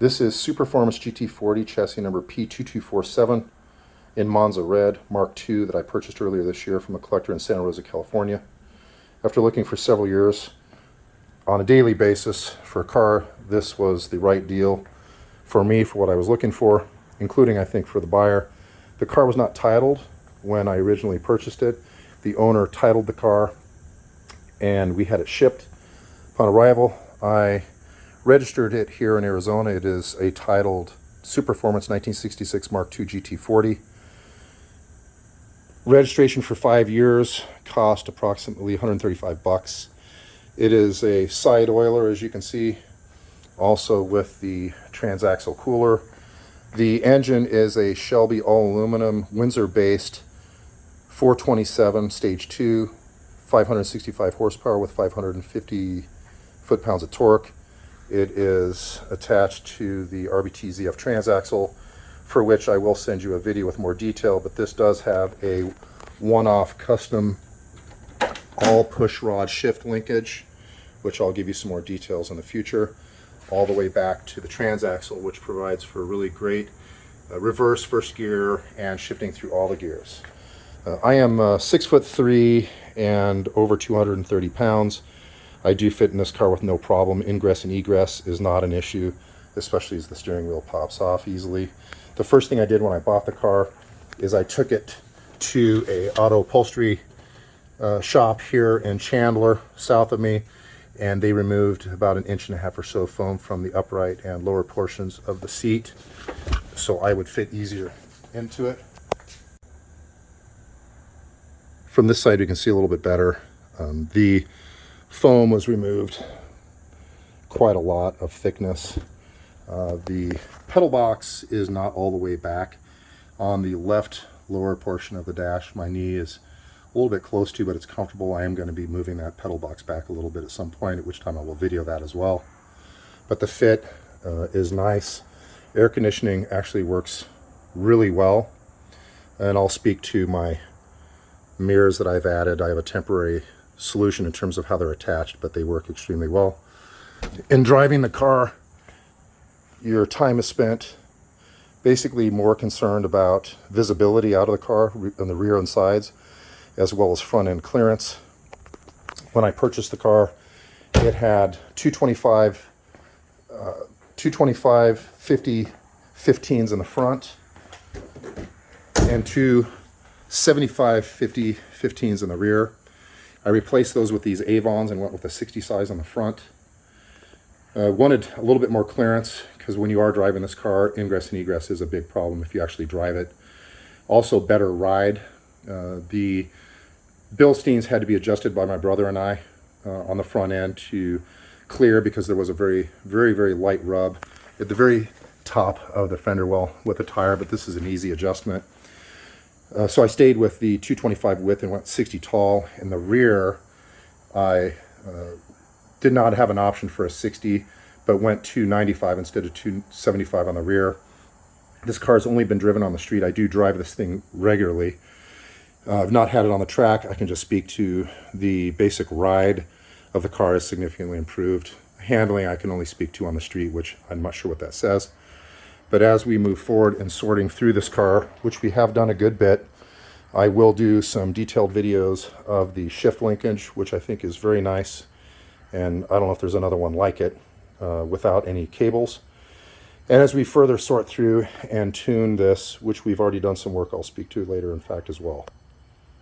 This is Superformance GT40 chassis number P2247 in Monza red, Mark II, that I purchased earlier this year from a collector in Santa Rosa, California. After looking for several years on a daily basis for a car, this was the right deal for me for what I was looking for, including, I think, for the buyer. The car was not titled when I originally purchased it. The owner titled the car and we had it shipped. Upon arrival, I registered it here in Arizona. It is a titled Superformance 1966 Mark II GT40. Registration for 5 years, cost approximately 135 bucks. It is a side oiler, as you can see, also with the transaxle cooler. The engine is a Shelby all-aluminum, Windsor-based 427 Stage 2, 565 horsepower with 550 foot-pounds of torque. It is attached to the RBT ZF transaxle, for which I will send you a video with more detail, but this does have a one-off custom all push rod shift linkage, which I'll give you some more details in the future, all the way back to the transaxle, which provides for really great reverse, first gear, and shifting through all the gears. I am 6'3" and over 230 pounds. I do fit in this car with no problem. Ingress and egress is not an issue, especially as the steering wheel pops off easily. The first thing I did when I bought the car is I took it to a auto upholstery shop here in Chandler, south of me, and they removed about 1.5 inches or so foam from the upright and lower portions of the seat, so I would fit easier into it. From this side, you can see a little bit better. The foam was removed, quite a lot of thickness. The pedal box is not all the way back on the left lower portion of the dash. My knee is a little bit close to, but it's comfortable. I am going to be moving that pedal box back a little bit at some point, at which time I will video that as well. But the fit is nice. Air conditioning actually works really well, and I'll speak to my mirrors that I've added. I have a temporary solution in terms of how they're attached, but they work extremely well. In driving the car, your time is spent basically more concerned about visibility out of the car on the rear and sides, as well as front end clearance. When I purchased the car, it had 225 50 15s in the front and two 75 50 15s in the rear. I replaced those with these Avons and went with a 60 size on the front. Wanted a little bit more clearance because when you are driving this car, ingress and egress is a big problem if you actually drive it. Also, better ride. The Bilsteins had to be adjusted by my brother and I on the front end to clear because there was a very, very, very light rub at the very top of the fender well with the tire, but this is an easy adjustment. So I stayed with the 225 width and went 60 tall. In the rear, I did not have an option for a 60, but went 295 instead of 275 on the rear. This car's only been driven on the street. I do drive this thing regularly. I've not had it on the track. I can just speak to the basic ride of the car is significantly improved. Handling I can only speak to on the street, which I'm not sure what that says. But as we move forward in sorting through this car, which we have done a good bit, I will do some detailed videos of the shift linkage, which I think is very nice. And I don't know if there's another one like it without any cables. And as we further sort through and tune this, which we've already done some work I'll speak to later, in fact, as well.